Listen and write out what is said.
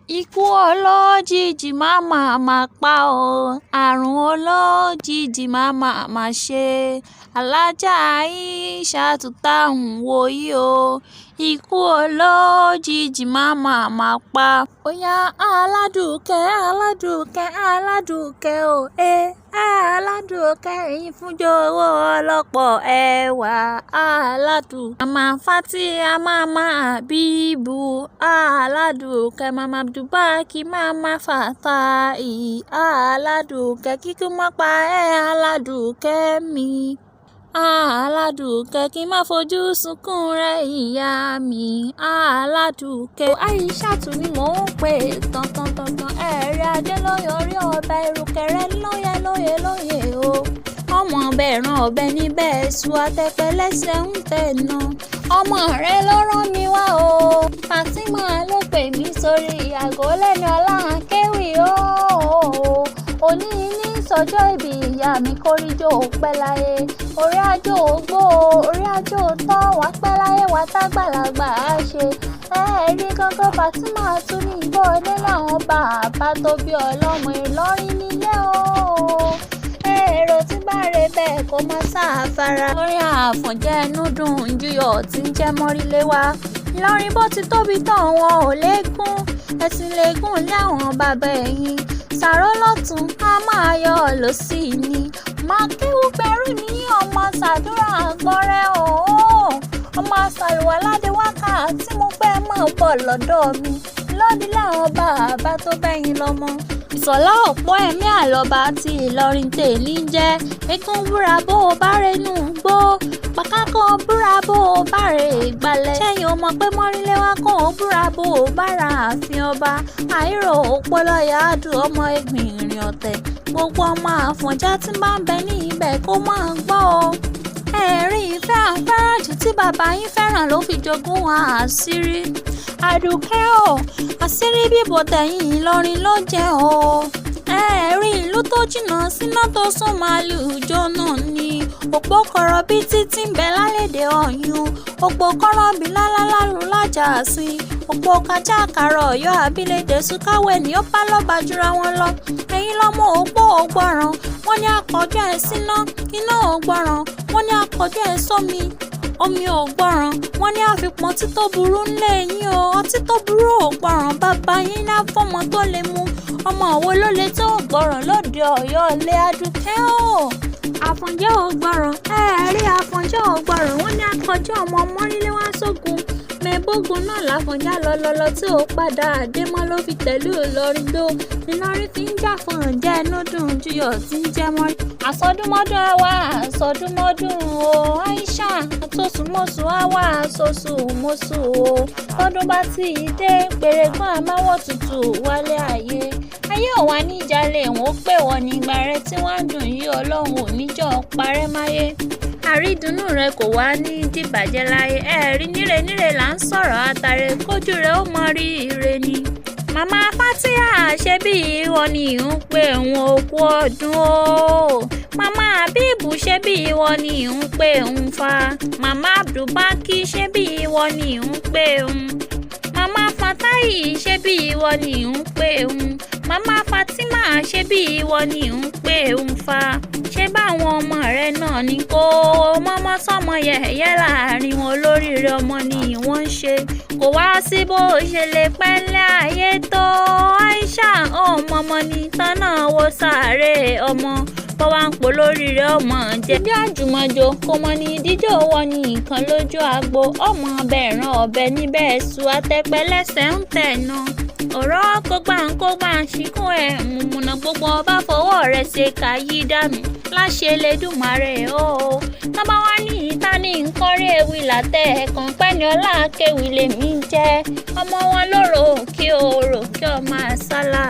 Ikú olójijì má pa ọ́, àrùn olójijì má ṣe. Alájà Aishatu tá ń wò yìí o, ikú olójijì má pa. Óyá Aládùkẹ́ o, Aládùkẹ́ ẹ̀yin fúnjowó ọlọ́pọ̀ ẹwà Aládùkẹ́. Mama Fatia, Mama Habibu, Aládùkẹ́, Mama Abdulbaki, Mama Fatai, Aládùkẹ́ kíkú má pa Aládùkẹ́ mi. Aládùkẹ́ kí n má fojú sunkún rẹ ìyá mi Aládùkẹ́. Aishatu ni mò ń pè tán ẹ̀rẹ́ adé lóye orí ọba ìrùkẹ̀rẹ́ lóye o. Ọmọ ọbẹ̀ ìran ọbẹ̀ níbẹ̀ ṣu àtẹ̀pẹ́ lẹ́sẹ̀ ń tẹ̀nà. Ọmọ rẹ ló rán mi wá o. Fatima ló pè mí sórí àgọ́ lẹ́ni ọlá kéwì o. Òní ní sọjọ́ ìbí ìyá mi kórìjọ pẹ́ láyé. Orí àjò ògbó orí àjò tọ́ wá pẹ́ láyé wá tágbàlagbà á ṣe. Ẹ̀ẹ́rí gángan Fatima tún ní ìbò ọdẹ láwọn bàbá tó bí ọlọ́mọ Ìlọrin nílé o. Èrò tí bá rè bẹ́ẹ̀ kó má sáfara. Orí àfọ̀njẹ́ ẹnu dùn juyọ̀ tí ń jẹ́ mọ́rílé wá. Ìlọrin bó ti tóbi tán wọn ò léegun. Ẹ̀sìn léegun lé àwọn bàbá ẹ̀yìn. Sàró lọ́tún á máa yọ lọ́sì ni. Máa kéwú pẹ̀rú ní ọmọ ṣàdúrà gbọ́rẹ́ o. Ọmọ àṣàlùwà ládé wákà tí mo fẹ́ mọ̀ bọ̀ lọ́dọ̀ mi. Lọ́dí láwọn bàbá tó bẹ́yìn lọ́mọ. Ìsọ̀lá ọ̀pọ̀ ẹ̀mí àlọ́ba ti Ìlọrin tèlí ń jẹ́. Ekún búra bó o bá renú gbó. Pàkákọ̀ búra bó o bá rè gbalẹ̀. Ṣẹ́yìn o mọ̀ pé mọ́rílé wá kàn ó búra bó o bá ra ààfin ọba. Àìrò òpólọ́yà dùn ọmọ ẹgbìn ìrìn ọ̀tẹ̀. Gbogbo ọmọ Àfọ̀njá tí bá ń bẹ ní ibẹ̀ kó máa gbọ́ o. Ẹ̀rí ìfẹ́ àfẹ́ràjù tí bàbá yín fẹ́ràn ló fi jogún àṣírí. Àdùkẹ́ o, àṣírí bíbò tẹ̀yìn Ìlọrin ló jẹ́ o. Ẹ̀rí ìlú tó jìnnà síná tó sún màálùú jóná ni. Òpó kọ̀rọ̀ bí títí ń bẹ lálẹ́dẹ̀ Ọ̀yún. Òpó kọ̀rọ̀ bí lálálálù lájà sí. Òpó kájà àkàrọ̀ Ọ̀yọ́ àbílẹ̀dẹ̀ Súkáwẹ̀ ni ó bá lọ́ba jura wọn lọ. Ẹ̀yin lọ́mọ òpó ògbọ̀ràn, wọ́n ní akọ̀jú ẹ̀ síná. Iná ògbọ̀ràn, wọ́n ní akọ̀jú ẹ̀ sómi. Omi ògbọ̀ràn, wọ́n ní àfipọ̀n tí tó burú ńlẹ̀ yín o. Ọtí tó burú ògbọ̀ràn bàbá yín ní àfọ̀mọ́ tó lè mu. Ọmọ wo ló lè tó ògbọ̀ràn lóde Ọ̀yọ́ ilé Àdùkẹ́ o. Àfọ̀njá ògbọ̀ràn, ẹ̀ẹ́rí Àfọ̀njá ògbọ̀ràn, wọ́n ní akọjú ọmọ mọ́rílé wá sógun. Mẹ́bógun náà l'Àfọ̀njá lọ́lọ́lọ́ tí ó padà àdémọ́ ló fi tẹ̀lú Ìlọrin dó. Ìlọrin fi ń jà fún ǹjẹ́ ẹnu dùn juyọ̀ tí ń jẹ́ mọ́rí. Àsọdúnmọ́dún á wá àsọdúnmọ́dún o. Aisha àtòsùnmọ́sù á wá àsọsùnmọ́sù o. Ọdún bá ti dé pèrègbọ́n àmáwọ̀ tutù wálé ayé. Ayé ò wá ní ìjàlè wọn ó pè wọ́n ní ìgbà rẹ tí wọ́n ń dùn yí Ọlọ́run ò níjọ́ parẹ́ máyé. Àrídùnnú rẹ kò wá ní dìbàjẹ́ láyé. Ẹ̀rí níre là ń sọ̀rọ̀ àtàrẹ kójú rẹ ó mọ rí ire ni. Mama Fatia ṣe bí ìwọ ni ń pè ń òkú ọdún o. Mama Habibu ṣe bí ìwọ ni ń pè ń fa. Mama Abdulbaki ṣe bí ìwọ ni ń pè ń. Mama Fatai ṣe bí ìwọ ni ń pè ń. Mama Fatima ṣe bí ìwọ ni ń pè ń fa. Ṣé báwọn ọmọ rẹ náà ni kó mọ́mọ́ sọ́mọ yẹ̀yẹ́ láàrin wọn olóríire ọmọ ni wọ́n ń ṣe. Kò wá sí bó ṣe lè pẹ́lẹ́ ayé tó. Aisha ọmọ ni tọ́nà wo sáré ọmọ. Bọ́ wá ń pò lóríire ọmọ jẹ́. Bí àjùmọ̀jò kò mọ ní díjọ́ wọ ní nǹkan lójú agbo. Ọmọ ọbẹ̀ ìran ọbẹ̀ níbẹ̀ ṣu àtẹ̀pẹ́ lẹ́sẹ̀ ń tẹ̀nà. Ọ̀rọ̀ kógbà ń ṣíkún ẹ̀ mùmùnà gbogbo ọba fọwọ́ rẹ̀ ṣe kàyí dànù láṣẹ Elédùmarè o. Tọ́ba wá ní ìta ní nkọ́rí ewì látẹ̀ ẹ̀kan pẹ́ni ọlá kéwì lèmi jẹ́. Ọmọ wọn lóró kí o rò kí ọ máa sálà.